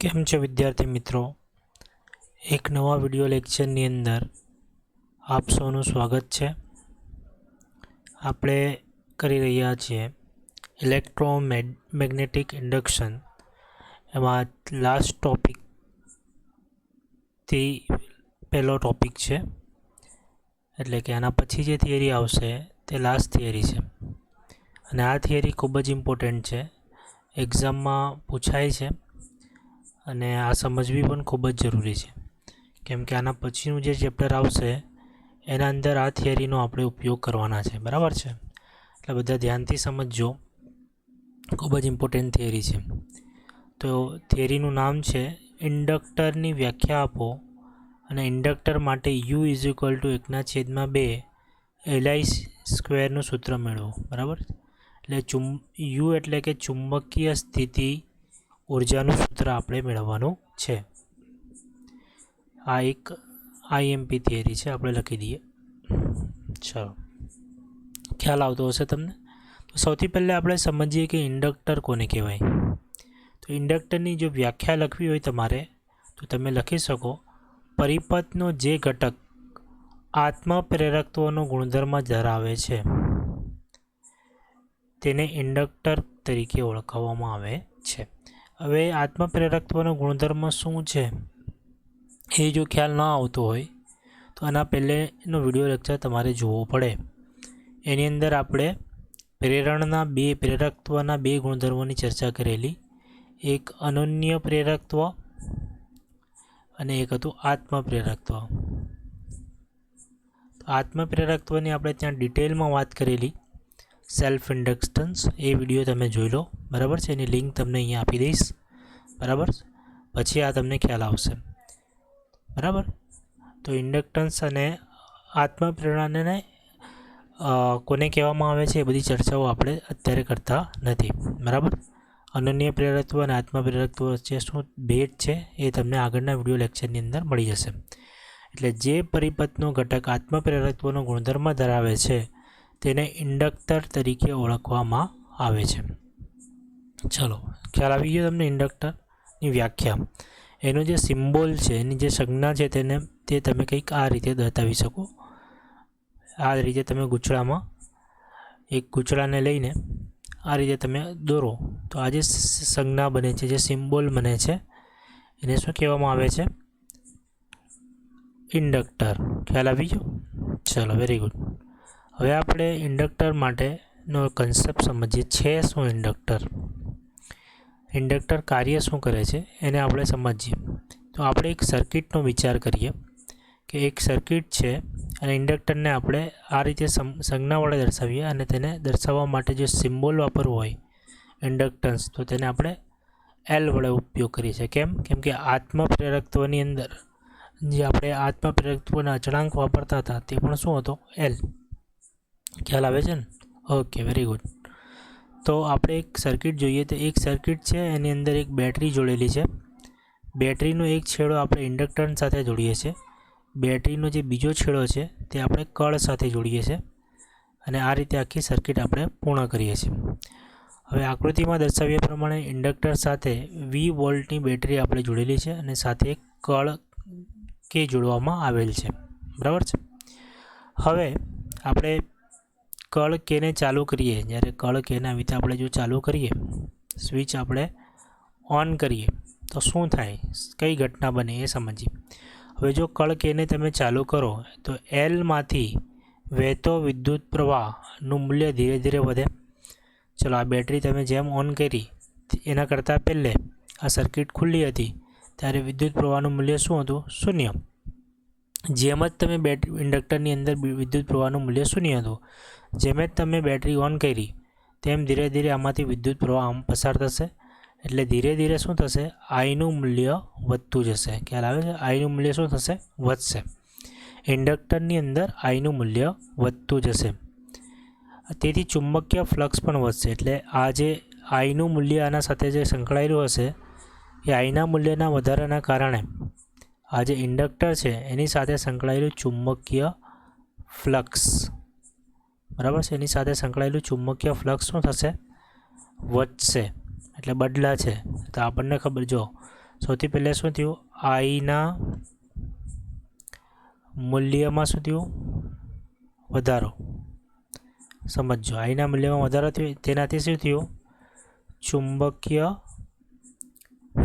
કેમ છે વિદ્યાર્થી મિત્રો, એક નવા વિડિયો લેક્ચરની અંદર આપ સૌનું સ્વાગત છે। આપણે કરી રહ્યા છીએ ઇલેક્ટ્રોમેગ્નેટિક ઇન્ડક્શન। એમાં લાસ્ટ ટોપિકથી પહેલો ટોપિક છે, એટલે કે આના પછી જે થિયરી આવશે તે લાસ્ટ થિયરી છે અને આ થિયરી ખૂબ જ ઇમ્પોર્ટન્ટ છે, એક્ઝામમાં પૂછાય છે અને આ સમજવી પણ ખૂબ જ જરૂરી છે, કેમ કે આના પછીનું જે ચેપ્ટર આવશે એના અંદર આ થિયરીનો આપણે ઉપયોગ કરવાના છે, બરાબર છે। એટલે બધા ધ્યાનથી સમજજો, ખૂબ જ ઇમ્પોર્ટન્ટ થિયરી છે। તો થિયરીનું નામ છે ઇન્ડક્ટરની વ્યાખ્યા આપો અને ઇન્ડક્ટર માટે U = 1/2 LI² સૂત્ર મેળવો, બરાબર। એટલે U એટલે કે ચુંબકીય સ્થિતિ ઉર્જાનું સૂત્ર આપણે મેળવવાનું છે। આ એક IMP થિયરી છે, આપણે લખી દઈએ। ચાલો, ખ્યાલ આવતો હશે તમને। તો સૌથી પહેલાં આપણે સમજીએ કે ઇન્ડક્ટર કોને કહેવાય। તો ઇન્ડક્ટરની જો વ્યાખ્યા લખવી હોય તમારે, તો તમે લખી શકો પરિપથનો જે ઘટક આત્મપ્રેરકત્વનો ગુણધર્મ ધરાવે છે તેને ઇન્ડક્ટર તરીકે ઓળખવામાં આવે છે। હવે આત્મપ્રેરકત્વનો ગુણધર્મ શું છે એ જો ખ્યાલ ન આવતો હોય તો આના પહેલેનો વિડિયો લેક્ચર તમારે જોવો પડે। એની અંદર આપણે પ્રેરકત્વના બે ગુણધર્મોની ચર્ચા કરેલી, એક અનન્ય પ્રેરકત્વ અને એક હતું આત્મપ્રેરકત્વ। આત્મપ્રેરકત્વની આપણે ત્યાં ડિટેલમાં વાત કરેલી, સેલ્ફ ઇન્ડક્ટન્સ, એ વિડીયો તમે જોઈ લો, બરાબર છે। એની લિંક તમને અહીંયા આપી દઈશ, બરાબર। પછી આ તમને ખ્યાલ આવશે, બરાબર। તો ઇન્ડક્ટન્સ અને આત્મપ્રેરણાને કોને કહેવામાં આવે છે એ બધી ચર્ચાઓ આપણે અત્યારે કરતા નથી, બરાબર। અનન્ય પ્રેરકત્વ અને આત્મપ્રેરકત્વ વચ્ચે શું ભેદ છે એ તમને આગળના વિડીયો લેક્ચરની અંદર મળી જશે। એટલે જે પરિપથનો ઘટક આત્મપ્રેરકત્વનો ગુણધર્મ ધરાવે છે તેને ઇન્ડક્ટર તરીકે ઓળખવામાં આવે છે। ચલો, ખ્યાલ આવી ગયો તમને ઇન્ડક્ટરની વ્યાખ્યા। એનો જે સિમ્બોલ છે, એની જે સંજ્ઞા છે તે તમે કંઈક આ રીતે દર્શાવી શકો। આ રીતે તમે ગૂંચળામાં એક ગૂંચળાને લઈને આ રીતે તમે દોરો તો આ જે સંજ્ઞા બને છે, જે સિમ્બોલ બને છે, એને શું કહેવામાં આવે છે? ઇન્ડક્ટર। ખ્યાલ આવી ગયો? ચલો, વેરી ગુડ। હવે આપણે ઇન્ડક્ટર માટેનો કન્સેપ્ટ સમજીએ, છે શું ઇન્ડક્ટર? ઇન્ડક્ટર કાર્ય શું કરે છે એને આપણે સમજીએ। તો આપણે એક સર્કિટનો વિચાર કરીએ કે એક સર્કિટ છે અને ઇન્ડક્ટરને આપણે આ રીતે સંજ્ઞા વડે દર્શાવીએ અને તેને દર્શાવવા માટે જે સિમ્બોલ વાપરવો હોય ઇન્ડક્ટન્સ, તો તેને આપણે L વડે ઉપયોગ કરીએ છીએ। કેમ કે આત્મપ્રેરકત્વની અંદર જે આપણે આત્મપ્રેરકત્વના અચળાંક વાપરતા હતા તે પણ શું હતો? L। ખ્યાલ આવે છે ને? Okay, very good. તો આપણે એક સર્કિટ જોઈએ, તો એક સર્કિટ છે, એની અંદર એક બેટરી જોડેલી છે। બેટરીનો એક છેડો આપણે ઇન્ડક્ટન્સ સાથે જોડીએ છીએ, બેટરીનો જે બીજો છેડો છે તે આપણે કળ સાથે જોડીએ છીએ અને આ રીતે આખી સર્કિટ આપણે પૂર્ણ કરીએ છીએ। હવે આકૃતિમાં દર્શાવ્યા પ્રમાણે ઇન્ડક્ટર સાથે 20 વોલ્ટની બેટરી આપણે જોડેલી છે અને સાથે એક કળ કે જોડવામાં આવેલ છે, બરાબર છે। હવે આપણે કળ કેને ચાલુ કરીએ, જ્યારે કળ કેને આવી રીતે આપણે જો ચાલુ કરીએ, સ્વિચ આપણે ઓન કરીએ તો શું થાય, કઈ ઘટના બને એ સમજીએ। હવે જો કળ કેને તમે ચાલુ કરો તો Lમાંથી વહેતો વિદ્યુત પ્રવાહનું મૂલ્ય ધીરે ધીરે વધે। ચલો, આ બેટરી તમે જેમ ઓન કરી એના કરતાં પહેલે આ સર્કિટ ખુલ્લી હતી ત્યારે વિદ્યુત પ્રવાહનું મૂલ્ય શું હતું? 0। જેમ જ તમે ઇન્ડક્ટરની અંદર વિદ્યુત પ્રવાહનું મૂલ્ય 0 હતું, જેમ જ તમે બેટરી ઓન કરી તેમ ધીરે ધીરે આમાંથી વિદ્યુત પ્રવાહ પસાર થશે, એટલે ધીરે ધીરે શું થશે? આઈનું મૂલ્ય વધતું જશે। ખ્યાલ આવે છે? આઈનું મૂલ્ય શું થશે? વધશે। ઇન્ડક્ટરની અંદર આઈનું મૂલ્ય વધતું જશે, તેથી ચુંબકીય ફ્લક્સ પણ વધશે। એટલે આ જે આઈનું મૂલ્ય આના સાથે જે સંકળાયેલું હશે એ આઈના મૂલ્યના વધારાના કારણે આ જે ઇન્ડક્ટર છે એની સાથે સંકળાયેલું ચુંબકીય ફ્લક્સ, બરાબર છે, એની સાથે સંકળાયેલું ચુંબકીય ફ્લક્સ શું થશે? વધશે, એટલે બદલાશે। તો આપણને ખબર, જો સૌથી પહેલાં શું થયું, આઈના મૂલ્યમાં શું થયું, વધારો. સમજો, આઈના મૂલ્યમાં વધારો થયો, તેનાથી શું થયું, ચુંબકીય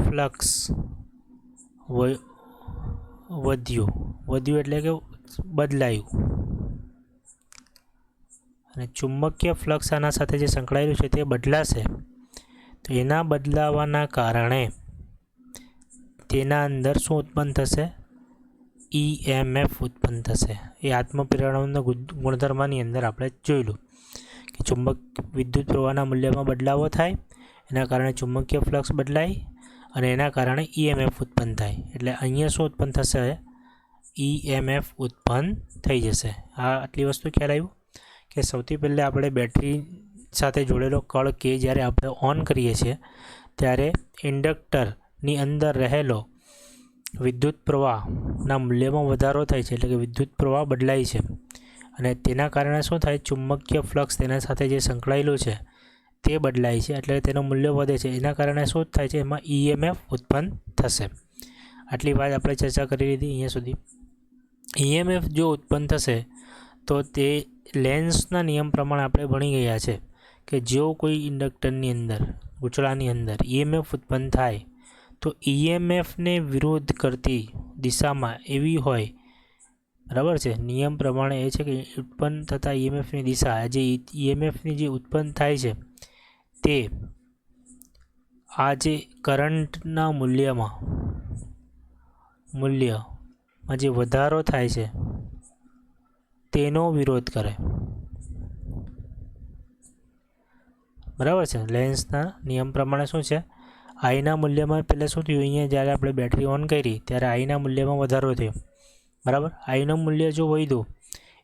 ફ્લક્સ વધ્યું એટલે કે બદલાયું. અને ચુંબકીય ફ્લક્સ આના સાથે જે સંકળાયેલું છે તે બદલાશે. તો એના બદલાવાના કારણે તેના અંદર શું ઉત્પન્ન થશે, EMF ઉત્પન્ન થશે. એ આત્મપ્રેરણાના ગુણધર્મની અંદર આપણે જોયેલું કે વિદ્યુત પ્રવાહના મૂલ્યમાં બદલાવો થાય, એના કારણે ચુંબકીય ફ્લક્સ બદલાય અને એના કારણે EMF ઉત્પન્ન થાય. એટલે અહીંયા શું ઉત્પન્ન થશે, EMF ઉત્પન્ન થઈ જશે. આટલી વસ્તુ ખ્યાલ આવ્યું કે સૌથી પહેલાં આપણે બેટરી સાથે જોડેલો કળ કે જ્યારે આપણે ઓન કરીએ છીએ ત્યારે ઇન્ડક્ટરની અંદર રહેલો વિદ્યુત પ્રવાહના મૂલ્યમાં વધારો થાય છે, એટલે કે વિદ્યુત પ્રવાહ બદલાય છે. અને તેના કારણે શું થાય, ચુંબકીય ફ્લક્સ તેના સાથે જે સંકળાયેલું છે તે બદલાય છે, એટલે તેનું મૂલ્ય વધે છે. એના કારણે શું થાય છે, એમાં EMF ઉત્પન્ન થશે. આટલી વાત આપણે ચર્ચા કરી લીધી અહીંયા સુધી. EMF જો ઉત્પન્ન થશે તો તે લેન્સના નિયમ પ્રમાણે આપણે ભણી ગયા છે કે જો કોઈ ઇન્ડક્ટરની અંદર ગૂંચળાની અંદર EMF ઉત્પન્ન થાય તો EMFને વિરોધ કરતી દિશામાં એવી હોય, બરાબર છે. નિયમ પ્રમાણે એ છે કે ઉત્પન્ન થતા EMFની દિશા, જે EMFની જે ઉત્પન્ન થાય છે તે આ જે કરંટના મૂલ્યમાં જે વધારો થાય છે તેનો વિરોધ કરે, બરાબર છે. લેન્સના નિયમ પ્રમાણે શું છે, આઈના મૂલ્યમાં પહેલાં શું થયું, અહીંયા જ્યારે આપણે બેટરી ઓન કરી ત્યારે આઈના મૂલ્યમાં વધારો થયો, બરાબર. આઈનું મૂલ્ય જો વધ્યું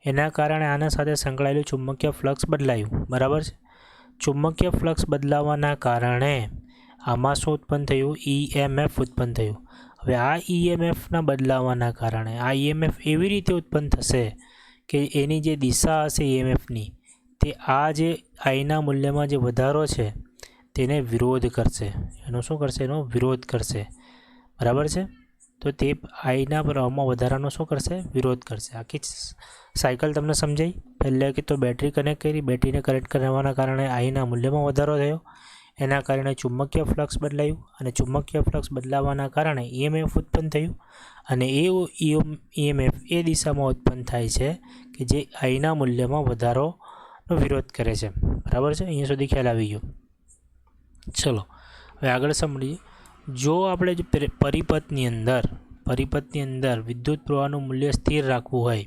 એના કારણે આના સાથે સંકળાયેલું ચુંબકીય ફ્લક્સ બદલાયું, બરાબર છે. ચુંબકીય ફ્લક્સ બદલાવાના કારણે આમાં શું ઉત્પન્ન થયું, EMF ઉત્પન્ન થયું. હવે આ EMFના બદલાવાના કારણે આ EMF એવી રીતે ઉત્પન્ન થશે કે એની જે દિશા હશે EMFની તે આ જે આઈના મૂલ્યમાં જે વધારો છે તેને વિરોધ કરશે. એનો શું કરશે, એનો વિરોધ કરશે, બરાબર છે. તો તે આઈના પ્રવાહમાં વધારાનો શું કરશે, વિરોધ કરશે. આખી સાયકલ તમને સમજાઈ. પહેલાં કે તો બેટરી કનેક્ટ કરી, બેટરીને કનેક્ટ કરવાના કારણે આઈના મૂલ્યમાં વધારો થયો, એના કારણે ચુંબકીય ફ્લક્સ બદલાયું અને ચુંબકીય ફ્લક્સ બદલાવાના કારણે EMF ઉત્પન્ન થયું અને એ EMF એ દિશામાં ઉત્પન્ન થાય છે કે જે આઈના મૂલ્યમાં વધારોનો વિરોધ કરે છે, બરાબર છે. અહીંયા સુધી ખ્યાલ આવી ગયો. ચલો હવે આગળ સમજીએ. જો આપણે જો પરિપથની અંદર વિદ્યુત પ્રવાહનું મૂલ્ય સ્થિર રાખવું હોય,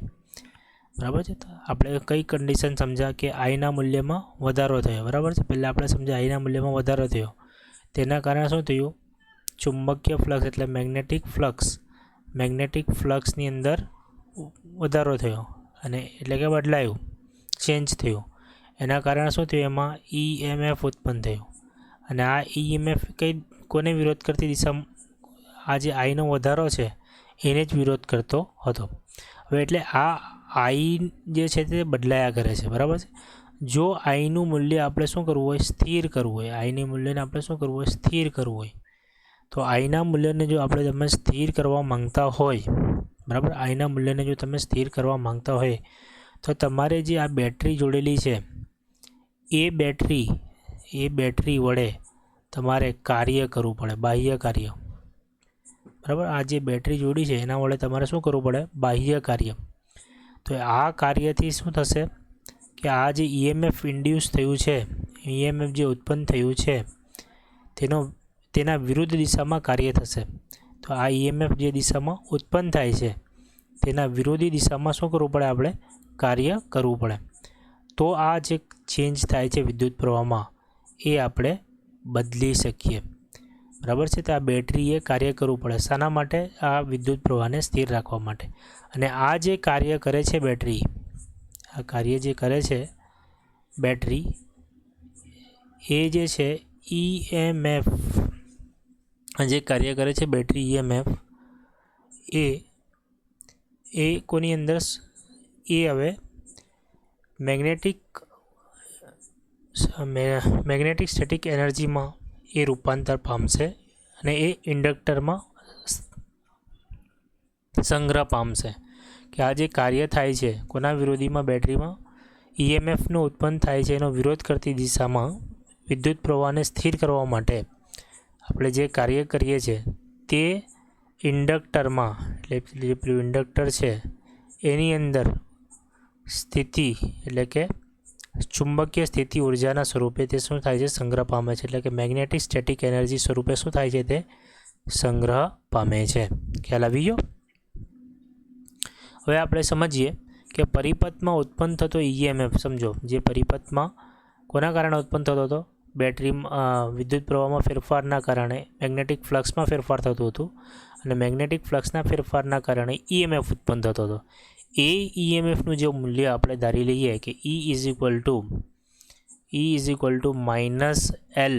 બરાબર છે, તો આપણે કઈ કન્ડિશન સમજ્યા કે આઈના મૂલ્યમાં વધારો થયો, બરાબર છે. પહેલાં આપણે સમજ્યા આઈના મૂલ્યમાં વધારો થયો, તેના કારણે શું થયું, ચુંબકીય ફ્લક્સ એટલે મેગ્નેટિક ફ્લક્સની અંદર વધારો થયો અને એટલે કે બદલાયું, ચેન્જ થયું. એના કારણે શું થયું, એમાં EMF ઉત્પન્ન થયું અને આ EMF કોને વિરોધ કરતી દિશામાં, આ જે આઈનો વધારો છે એને જ વિરોધ કરતો હતો. હવે એટલે આ આઈ જે છે તે બદલાયા કરે છે, બરાબર છે. જો આઈનું મૂલ્ય આપણે શું કરવું હોય, સ્થિર કરવું હોય, આઈની મૂલ્યને આપણે શું કરવું હોય, સ્થિર કરવું હોય, તો આઈના મૂલ્યને જો તમે સ્થિર કરવા માંગતા હોય, બરાબર, આઈના મૂલ્યને જો તમે સ્થિર કરવા માંગતા હોય તો તમારે જે આ બેટરી જોડેલી છે એ બેટરી વડે તમારે કાર્ય કરવું પડે, બાહ્ય કાર્ય, બરાબર. આ જે બેટરી જોડી છે એના વડે તમારે શું કરવું પડે, બાહ્ય કાર્ય. તો આ કાર્યથી શું થશે કે આ જે EMF ઇન્ડ્યુસ થયું છે, EMF જે ઉત્પન્ન થયું છે તેના વિરુદ્ધ દિશામાં કાર્ય થશે. તો આ EMF જે દિશામાં ઉત્પન્ન થાય છે તેના વિરોધી દિશામાં શું કરવું પડે, આપણે કાર્ય કરવું પડે. તો આ જે ચેન્જ થાય છે વિદ્યુત પ્રવાહમાં એ આપણે બદલી શકીએ, બરાબર છે. તો આ બેટરીએ કાર્ય કરવું પડે, શાના માટે, આ વિદ્યુત પ્રવાહને સ્થિર રાખવા માટે. અને આ જે કાર્ય કરે છે બેટરી, આ કાર્ય જે કરે છે બેટરી એ જે છે EMF જે કાર્ય કરે છે બેટરી EMF એ કોની અંદર, એ હવે મેગ્નેટિક સ્ટેટિક એનર્જીમાં એ રૂપાંતર પામશે અને એ ઇન્ડક્ટરમાં સંગ્રહ પામશે. કે આ જે કાર્ય થાય છે કોના વિરોધીમાં, બેટરીમાં ઈએમએફનું ઉત્પન્ન થાય છે એનો વિરોધ કરતી દિશામાં વિદ્યુત પ્રવાહને સ્થિર કરવા માટે આપણે જે કાર્ય કરીએ છીએ તે ઇન્ડક્ટરમાં, એટલે જે પેલું ઇન્ડક્ટર છે એની અંદર સ્થિતિ એટલે કે ચુંબકીય સ્થિતિ ઉર્જાના સ્વરૂપે તે શું થાય છે, સંગ્રહ પામે છે. એટલે કે મેગ્નેટિક સ્ટેટિક એનર્જી સ્વરૂપે શું થાય છે, તે સંગ્રહ પામે છે. ખ્યાલ આવી ગયો? હવે આપણે સમજીએ કે પરિપથમાં ઉત્પન્ન થતો ઈએમએફ. સમજો, જે પરિપથમાં કોના કારણે ઉત્પન્ન થતો હતો, બેટરીમાં વિદ્યુત પ્રવાહમાં ફેરફારના કારણે મેગ્નેટિક ફ્લક્સમાં ફેરફાર થતું હતું અને મેગ્નેટિક ફ્લક્સના ફેરફારના કારણે ઈએમએફ ઉત્પન્ન થતો હતો. એ ઈએમએફનું જે મૂલ્ય આપણે ધારી લઈએ કે E is equal to minus L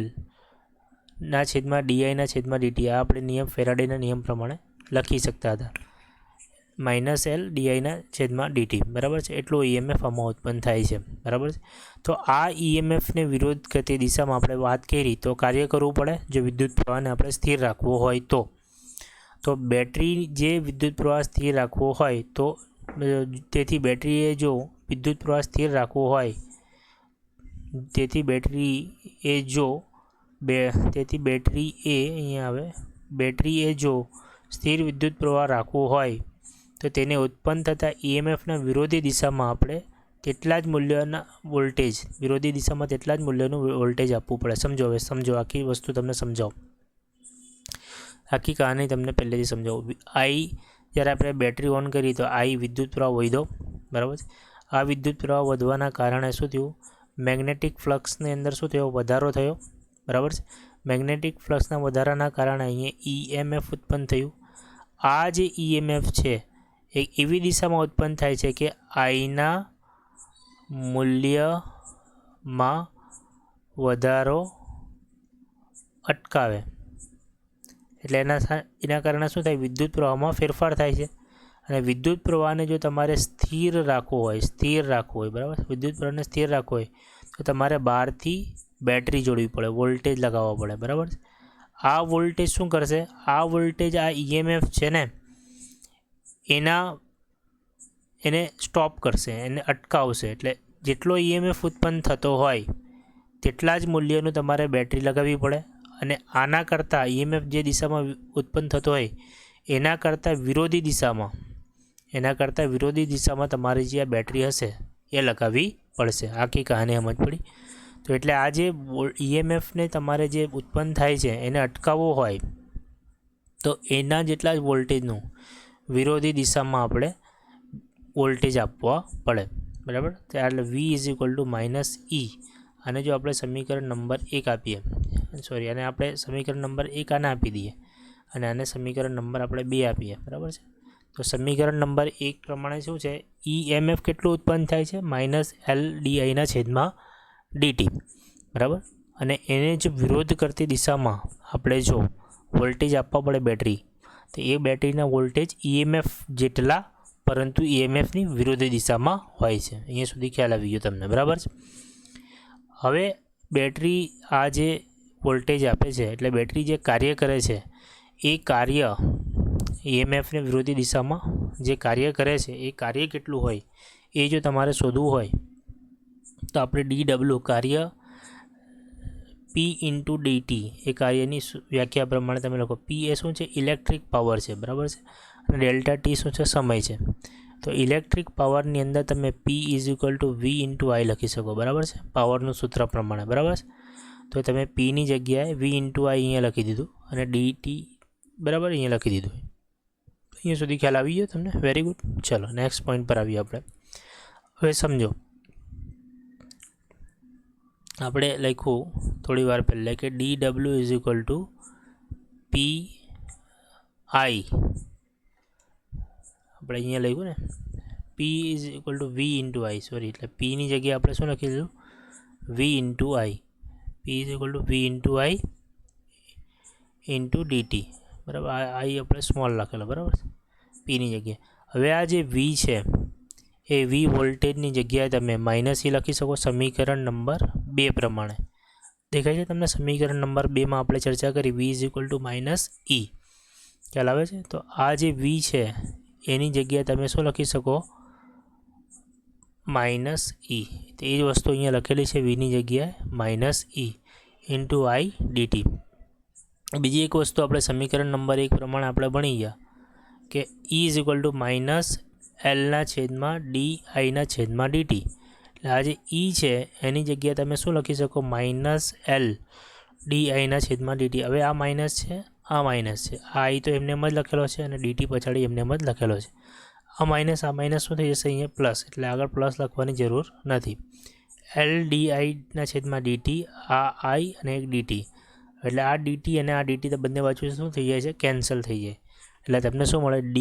ના છેદમાં ડીઆઈના છેદમાં ડીટી. આ આપણે નિયમ ફેરાડેના નિયમ પ્રમાણે લખી શકતા હતા, માઇનસ એલ ડીઆઈના છેદમાં ડીટી, બરાબર છે. એટલો ઈએમએફ આમાં ઉત્પન્ન થાય છે, બરાબર છે. તો આ ઈએમએફને વિરોધ કરતી દિશામાં આપણે વાત કરી તો કાર્ય કરવું પડે. જો વિદ્યુત પ્રવાહને આપણે સ્થિર રાખવો હોય તો બેટરી જે વિદ્યુત પ્રવાહ સ્થિર રાખવો હોય તો તેથી બેટરીએ જો વિદ્યુત પ્રવાહ સ્થિર રાખવો હોય તેથી બેટરીએ અહીંયા આવે, બેટરીએ જો સ્થિર વિદ્યુત પ્રવાહ રાખવો હોય તો તેને ઉત્પન્ન થતા ઈએમએફના વિરોધી દિશામાં આપણે તેટલા જ મૂલ્યના વોલ્ટેજ, વિરોધી દિશામાં તેટલા જ મૂલ્યનું વોલ્ટેજ આપવું પડે. સમજો આખી વસ્તુ તમને સમજાવો, આખી કહાની તમને પહેલેથી સમજાવું. આઈ જ્યારે આપણે બેટરી ઓન કરી તો આઈ વિદ્યુત પ્રવાહ વધ્યો, બરાબર છે. આ વિદ્યુત પ્રવાહ વધવાના કારણે શું થયું, મેગ્નેટિક ફ્લક્સની અંદર શું થયો, વધારો થયો, બરાબર છે. મેગ્નેટિક ફ્લક્સના વધારાના કારણે અહીંયા ઈએમએફ ઉત્પન્ન થયું. આ જે ઈએમએફ છે એ એવી દિશામાં ઉત્પન્ન થાય છે કે આઈના મૂલ્યમાં વધારો અટકાવે. એટલે એના કારણે શું થાય, વિદ્યુત પ્રવાહમાં ફેરફાર થાય છે. અને વિદ્યુત પ્રવાહને જો તમારે સ્થિર રાખવો હોય, બરાબર, વિદ્યુત પ્રવાહને સ્થિર રાખવો હોય તો તમારે બહારથી બેટરી જોડવી પડે, વોલ્ટેજ લગાવવા પડે, બરાબર. આ વોલ્ટેજ શું કરશે, આ વોલ્ટેજ આ ઈએમએફ છે ને એને સ્ટોપ કરશે, એને અટકાવશે. એટલે જેટલો ઈએમએફ ઉત્પન્ન થતો હોય તેટલા જ મૂલ્યનું તમારે બેટરી લગાવવી પડે. અને આના કરતાં ઈએમએફ જે દિશામાં ઉત્પન્ન થતો હોય એના કરતાં વિરોધી દિશામાં તમારી જે આ બેટરી હશે એ લગાવવી પડશે. આખી કહાની સમજ પડી? તો એટલે આ જે ઈએમએફને તમારે જે ઉત્પન્ન થાય છે એને અટકાવવો હોય તો એના જેટલા જ વોલ્ટેજનું વિરોધી દિશામાં આપણે વોલ્ટેજ આપવા પડે, બરાબર. એટલે V is equal to minus E. અને જો આપણે સમીકરણ નંબર 1 આપીએ, અને આપણે સમીકરણ નંબર 1 આને આપી દઈએ અને આને સમીકરણ નંબર આપણે 2 આપીએ, બરાબર છે. તો સમીકરણ નંબર 1 પ્રમાણે શું છે, ઈએમએફ કેટલું ઉત્પન્ન થાય છે, માઇનસ એલ ડીઆઈના છેદમાં ડીટી, બરાબર. અને એને જો વિરોધ કરતી દિશામાં આપણે જો વોલ્ટેજ આપવા પડે બેટરી, તો એ બેટરીના વોલ્ટેજ ઈએમએફ જેટલા પરંતુ ઈએમએફની વિરોધી દિશામાં હોય છે. અહીંયા સુધી ખ્યાલ આવી ગયો તમને, બરાબર છે. હવે બેટરી આ જે વોલ્ટેજ આપે છે એટલે બેટરી જે કાર્ય કરે છે એ કાર્ય ઈએમએફની વિરોધી દિશામાં જે કાર્ય કરે છે એ કાર્ય કેટલું હોય એ જો તમારે શોધવું હોય તો આપણે DW કાર્ય P ઇન્ટુ ડીટી એ કાર્યની વ્યાખ્યા પ્રમાણે તમે લખો. P એ શું છે, ઇલેક્ટ્રિક પાવર છે, બરાબર છે. અને ડેલ્ટા ટી શું છે, સમય છે. તો ઇલેક્ટ્રિક પાવરની અંદર તમે P is equal to V into આઈ લખી શકો, બરાબર છે, પાવરનું સૂત્ર પ્રમાણે, બરાબર છે. તો તમે Pની જગ્યાએ V ઇન્ટુ આઈ અહીંયા લખી દીધું અને ડીટી બરાબર અહીંયા લખી દીધું. અહીંયા સુધી ખ્યાલ આવી ગયો તમને? Very good. ચલો નેક્સ્ટ પોઈન્ટ પર આવીએ આપણે. હવે સમજો, આપણે લખ્યું થોડી વાર પહેલાં કે DW is equal to PI. આપણે અહીંયા લખ્યું ને P is equal to V into I, sorry, એટલે Pની જગ્યાએ આપણે શું લખી દીધું, V into I. P is equal to V into I into DT, બરાબર. આઈ આપણે સ્મોલ લખેલો, બરાબર, Pની જગ્યાએ. હવે આ જે V છે એ V વોલ્ટેજની જગ્યાએ તમે માઇનસ E લખી શકો સમીકરણ નંબર 2 પ્રમાણે. દેખાય છે તમને? સમીકરણ નંબર 2માં આપણે ચર્ચા કરી v -e. ખ્યાલ આવે છે? તો આ જે v છે એની જગ્યાએ તમે શું લખી શકો? -e. તો એ જ વસ્તુ અહીંયા લખેલી છે, vની જગ્યાએ -e ઇન્ટુ i dt. બીજી એક વસ્તુ આપણે સમીકરણ નંબર 1 પ્રમાણે આપણે ભણી ગયા કે e -l/di/dt. એટલે આ જે e છે એની જગ્યાએ તમે શું લખી શકો? -l/di/dt. હવે આ માઇનસ છે, આ માઇનસ છે, આ i તો એમને એમ જ લખેલો છે અને dt પછાડી એમને એમ જ લખેલો છે. આ માઇનસ શું થઈ જશે? અહીંયા પ્લસ, એટલે આગળ પ્લસ લખવાની જરૂર નથી. l/di/dt, આ i અને એક dt, એટલે આ dt અને આ dt તો બંને બાજુ શું થઈ જાય છે? કેન્સલ થઈ જાય. એટલે તમને શું મળે? dw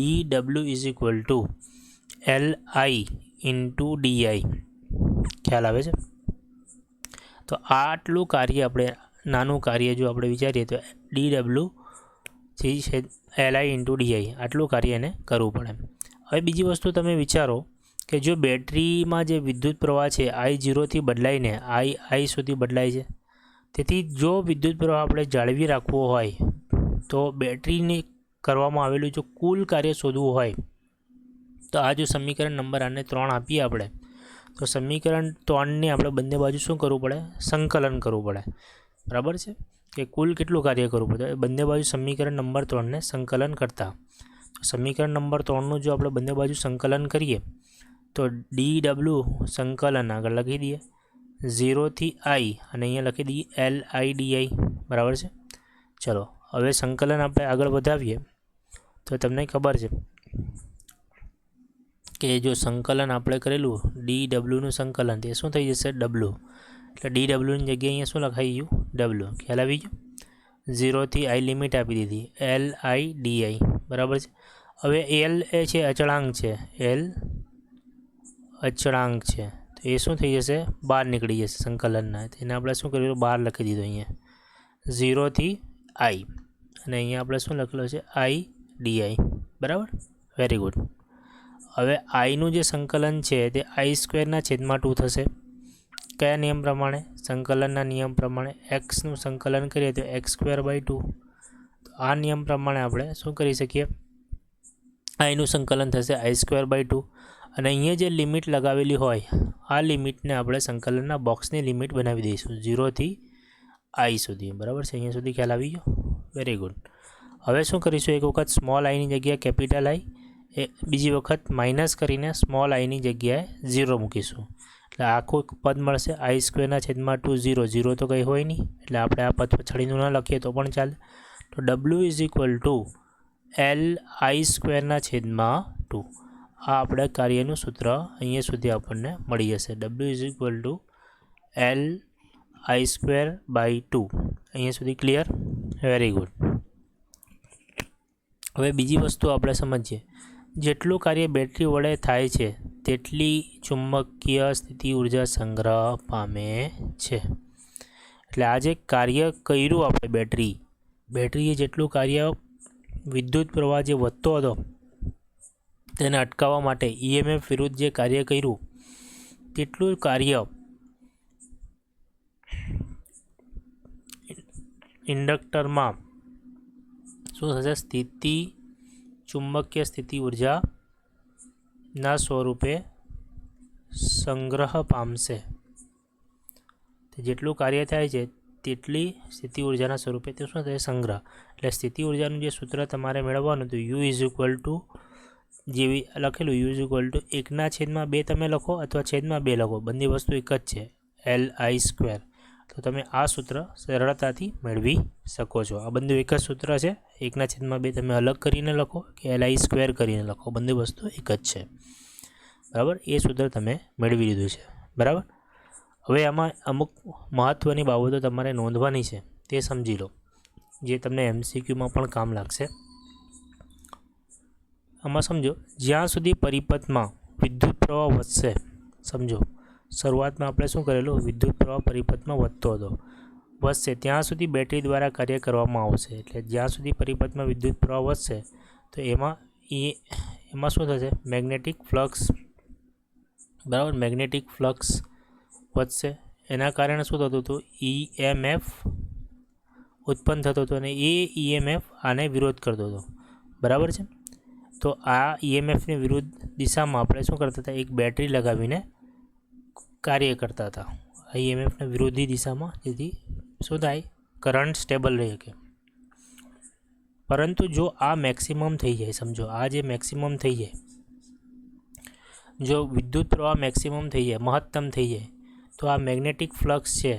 li into di. ખ્યાલ આવે છે? તો આટલું કાર્ય આપણે, નાનું કાર્ય જો આપણે વિચારીએ તો dw જે છે li ઇન્ટુ di, આટલું કાર્ય એને કરવું પડે. હવે બીજી વસ્તુ તમે વિચારો કે જો બેટરીમાં જે વિદ્યુત પ્રવાહ છે I0 થી બદલાઈને I સુધી બદલાય છે. તેથી જો વિદ્યુત પ્રવાહ આપણે જાળવી રાખવો હોય તો બેટરીને કરવામાં આવેલું જો કુલ કાર્ય શોધવું હોય તો આ જો સમીકરણ નંબર આને 3 આપીએ આપણે, તો સમીકરણ 3ને આપણે બંને બાજુ શું કરવું પડે? સંકલન કરવું પડે. બરાબર છે? કે કુલ કેટલું કાર્ય કરવું પડે? બંને બાજુ સમીકરણ નંબર 3ને સંકલન કરતા, તો સમીકરણ નંબર 3નું જો આપણે બંને બાજુ સંકલન કરીએ તો dw સંકલન આગળ લખી દઈએ 0 થી i અને અહીંયા લખી દઈએ li di. બરાબર છે? ચલો હવે સંકલન આપણે આગળ વધાવીએ તો તમને ખબર છે કે જો સંકલન આપણે કરેલું dwનું સંકલન તે શું થઈ જશે? w. એટલે dwની જગ્યાએ અહીંયા શું લખાઈ ગયું? w. ખ્યાલ આવી ગયો? 0 થી i લિમિટ આપી દીધી li di. બરાબર છે? હવે l એ છે અચળાંક છે, l અચળાંક છે, તો એ શું થઈ જશે? બહાર નીકળી જશે સંકલનના. તેને આપણે શું કર્યું? બહાર લખી દીધું અહીંયા 0 થી i અને અહીંયા આપણે શું લખેલું છે? i di. બરાબર? Very good. હવે આઈનું જે સંકલન છે તે i²/2 થશે. કયા નિયમ પ્રમાણે? સંકલનના નિયમ પ્રમાણે. એક્સનું સંકલન કરીએ તો x²/2. તો આ નિયમ પ્રમાણે આપણે શું કરી શકીએ? આઈનું સંકલન થશે i²/2 અને અહીંયા જે લિમિટ લગાવેલી હોય આ લિમિટને આપણે સંકલનના બોક્સની લિમિટ બનાવી દઈશું 0 થી i સુધી. બરાબર છે? અહીંયા સુધી ખ્યાલ આવી ગયો? Very good. હવે શું કરીશું? એક વખત સ્મોલ આઈની જગ્યાએ કેપિટલ આઈ, બીજી વખત માઇનસ કરીને સ્મોલ આઈની જગ્યાએ 0 મૂકીશું. એટલે આખું પદ મળશે i²/2 0. 0 તો કંઈ હોય નહીં, એટલે આપણે આ પદ પછાડીનું ન લખીએ તો પણ ચાલે. તો w li²/2. આ આપણે કાર્યનું સૂત્ર અહીંયા સુધી આપણને મળી જશે. w li²/2. અહીંયા સુધી ક્લિયર? Very good. હવે બીજી વસ્તુ આપણે સમજીએ. જેટલું કાર્ય બેટરી વડે થાય છે તેટલી ચુંબકીય સ્થિતિ ઉર્જા સંગ્રહ પામે છે. એટલે આ જે કાર્ય કર્યું આપણે બેટરીએ જેટલું કાર્ય વિદ્યુત પ્રવાહ જે વધતો હતો તેને અટકાવવા માટે EMF વિરુદ્ધ જે કાર્ય કર્યું તેટલું કાર્ય ઇન્ડક્ટરમાં શું થશે? ચુંબકીય સ્થિતિ ઉર્જાના સ્વરૂપે સંગ્રહ પામશે. જેટલું કાર્ય થાય છે તેટલી સ્થિતિ ઉર્જાના સ્વરૂપે તે શું થશે? સંગ્રહ. એટલે સ્થિતિ ઉર્જાનું જે સૂત્ર તમારે મેળવવાનું હતું u જેવી લખેલું u 1/2 તમે લખો અથવા છેદમાં 2 લખો, બંને વસ્તુ એક જ છે li². તો તમે આ સૂત્ર સરળતાથી મેળવી શકો છો. આ બંને એક જ સૂત્ર છે. 1/2 તમે અલગ કરીને લખો કે li² કરીને લખો, બંને વસ્તુ એક જ છે. બરાબર? એ સૂત્ર તમે મેળવી લીધું છે. બરાબર? હવે આમાં અમુક મહત્ત્વની બાબતો તમારે નોંધવાની છે, તે સમજી લો, જે તમને MCQમાં પણ કામ લાગશે. આમાં સમજો, જ્યાં સુધી પરિપથમાં વિદ્યુત પ્રવાહ વધશે, સમજો શરૂઆતમાં આપણે શું કરેલું? વિદ્યુત પ્રવાહ પરિપથમાં વધશે ત્યાં સુધી બેટરી દ્વારા કાર્ય કરવામાં આવશે. એટલે જ્યાં સુધી પરિપથમાં વિદ્યુત પ્રવાહ વધશે તો એમાં શું થશે? Magnetic flux. બરાબર? મેગ્નેટિક ફ્લક્સ વધશે, એના કારણે શું થતું હતું, EMF ઉત્પન્ન થતો હતો અને એ EMF આને વિરોધ કરતો હતો, બરાબર છે. તો આ EMFની વિરુદ્ધ દિશામાં આપણે શું કરતા હતા, એક બેટરી લગાવીને કાર્ય કરતા હતા આ EMFના વિરોધી દિશામાં, જેથી શું થાય, કરંટ સ્ટેબલ રહી શકે. પરંતુ જો આ મેક્સિમમ થઈ જાય, સમજો આ જે મેક્સિમમ થઈ જાય, જો વિદ્યુત પ્રવાહ મેક્સિમમ થઈ જાય, મહત્તમ થઈ જાય, તો આ મેગ્નેટિક ફ્લક્સ છે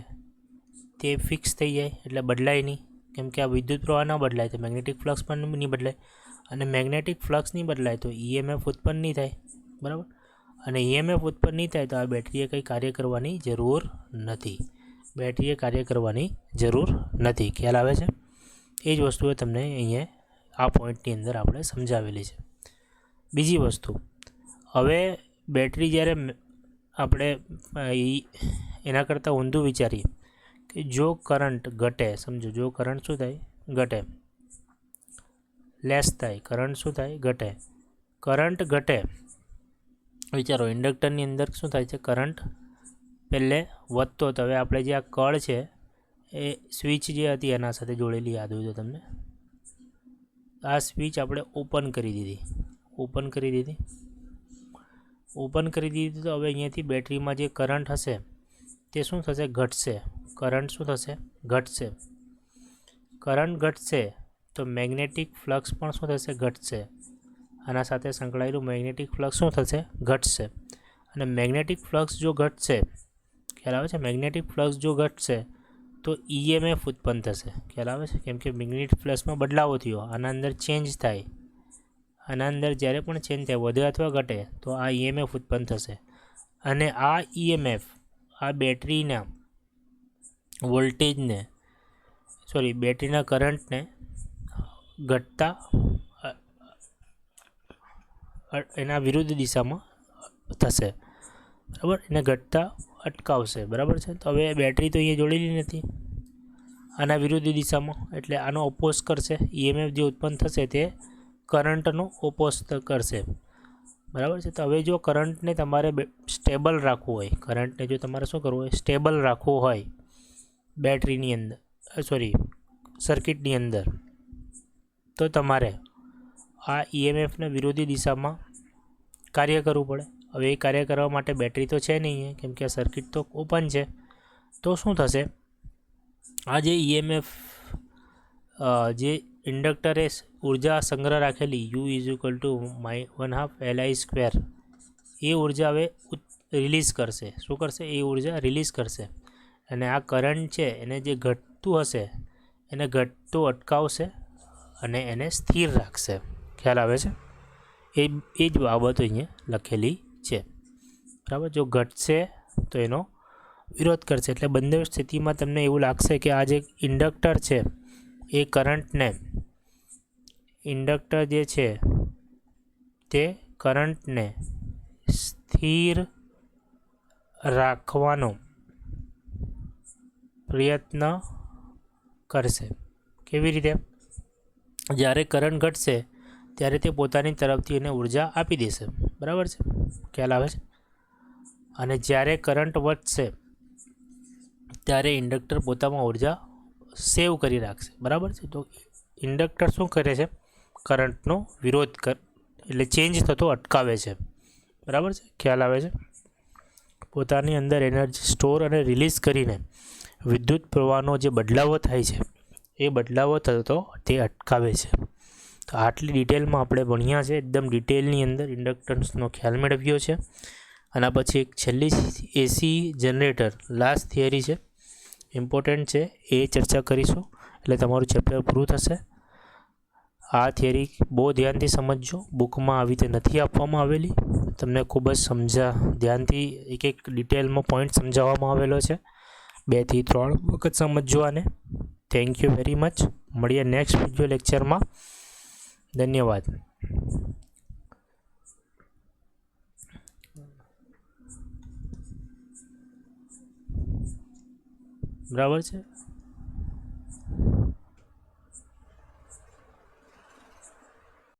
તે ફિક્સ થઈ જાય, એટલે બદલાય નહીં. કેમ કે આ વિદ્યુત પ્રવાહ ન બદલાય તો મેગ્નેટિક ફ્લક્સ પણ નહીં બદલાય, અને મેગ્નેટિક ફ્લક્સ નહીં બદલાય તો EMF ઉત્પન્ન નહીં થાય, બરાબર. અને EMF ઉત્પન્ન નહીં થાય તો આ બેટરીએ કંઈ કાર્ય કરવાની જરૂર નથી, બેટરીએ કાર્ય કરવાની જરૂર નથી. ખ્યાલ આવે છે? એ જ વસ્તુઓ તમને અહીંયા આ પોઈન્ટની અંદર આપણે સમજાવેલી છે. બીજી વસ્તુ, હવે બેટરી જ્યારે આપણે એના કરતાં ઊંધું વિચારીએ કે જો કરંટ ઘટે, સમજો જો કરંટ શું થાય, ઘટે, લેસ થાય, કરંટ શું થાય, ઘટે. કરંટ ઘટે, વિચારો ઇન્ડક્ટરની અંદર શું થાય છે, કરંટ પહેલે વધતો હતો, હવે આપણે જે આ કળ છે એ સ્વિચ જે હતી એના સાથે જોડેલી, યાદ હોય તો તમને, આ સ્વિચ આપણે ઓપન કરી દીધી તો હવે અહીંયાથી બેટરીમાં જે કરંટ હશે તે શું થશે, ઘટશે. કરંટ શું થશે, ઘટશે. કરંટ ઘટશે તો મેગ્નેટિક ફ્લક્સ પણ શું થશે, ઘટશે. આના સાથે સંકળાયેલું મેગ્નેટિક ફ્લક્સ શું થશે, ઘટશે. અને મેગ્નેટિક ફ્લક્સ જો ઘટશે, ખ્યાલ આવે છે, મેગ્નેટિક ફ્લક્સ જો ઘટશે તો EMF ઉત્પન્ન થશે, ખ્યાલ આવે છે. કેમ કે મેગ્નેટિક ફ્લક્સમાં બદલાવો થયો, આના અંદર ચેન્જ થાય, આના અંદર જ્યારે પણ ચેન્જ થાય, વધે અથવા ઘટે, તો આ EMF ઉત્પન્ન થશે. અને આ EMF આ બેટરીના વોલ્ટેજને, બેટરીના કરંટને ઘટતા એના વિરુદ્ધ દિશામાં થશે, બરાબર, એને ઘટતા અટકાવશે, બરાબર છે. તો હવે બેટરી તો અહીંયા જોડેલી નથી આના વિરુદ્ધ દિશામાં, એટલે આનો ઓપોઝ કરશે. EMF જે ઉત્પન્ન થશે તે કરંટનો ઓપોઝ કરશે, બરાબર છે. તો હવે જો કરંટને તમારે સ્ટેબલ રાખવું હોય, કરંટને જો તમારે શું કરવું હોય, સ્ટેબલ રાખવું હોય બેટરીની અંદર, સર્કિટની અંદર, તો તમારે આ EMFના વિરોધી દિશામાં કાર્ય કરવું પડે. હવે એ કાર્ય કરવા માટે બેટરી તો છે નહીં, કેમ કે આ સર્કિટ તો ઓપન છે. તો શું થશે, આ જે EMF જે ઇન્ડક્ટરે ઉર્જા સંગ્રહ રાખેલી U = 1/2 Li², એ ઉર્જા હવે રિલીઝ કરશે. શું કરશે, એ ઉર્જા રિલીઝ કરશે. અને આ કરંટ છે એને જે ઘટતું હશે એને ઘટતું અટકાવશે અને એને સ્થિર રાખશે. ખ્યાલ આવે છે? એ જ બાબતો અહીંયા લખેલી છે, બરાબર. જો ઘટશે તો એનો વિરોધ કરશે, એટલે બંને સ્થિતિમાં તમને એવું લાગશે કે આ જે ઇન્ડક્ટર છે એ કરંટને, ઇન્ડક્ટર જે છે તે કરંટને સ્થિર રાખવાનો પ્રયત્ન કરશે. કેવી રીતે? જ્યારે કરંટ ઘટશે ત્યારે તે પોતાની તરફથી એને ઉર્જા આપી દેશે, બરાબર છે, ખ્યાલ આવે છે. અને જ્યારે કરંટ વધશે ત્યારે ઇન્ડક્ટર પોતામાં ઉર્જા સેવ કરી રાખશે, બરાબર છે. તો ઇન્ડક્ટર શું કરે છે, કરંટનો વિરોધ એટલે ચેન્જ થતો અટકાવે છે, બરાબર છે, ખ્યાલ આવે છે. પોતાની અંદર એનર્જી સ્ટોર અને રિલીઝ કરીને વિદ્યુત પ્રવાહનો જે બદલાવો થાય છે એ બદલાવો થતો તે અટકાવે છે. તો આટલી ડિટેલમાં આપણે ભણ્યા છે, એકદમ ડિટેલની અંદર ઇન્ડક્ટન્સનો ખ્યાલ મેળવ્યો છે. આના પછી એક છેલ્લી AC જનરેટર લાસ્ટ થિયરી છે, ઇમ્પોર્ટન્ટ છે, એ ચર્ચા કરીશું એટલે તમારું ચેપ્ટર પૂરું થશે. આ થિયરી બહુ ધ્યાનથી સમજજો, બુકમાં આવી રીતે નથી આપવામાં આવેલી, તમને ખૂબ જ ધ્યાનથી એક ડિટેલમાં પોઈન્ટ સમજાવવામાં આવેલો છે. 2 થી 3 વખત સમજજો આને. Thank you very much. મળીએ નેક્સ્ટ વિડીયો લેક્ચરમાં. ધન્યવાદ. બરાબર છે.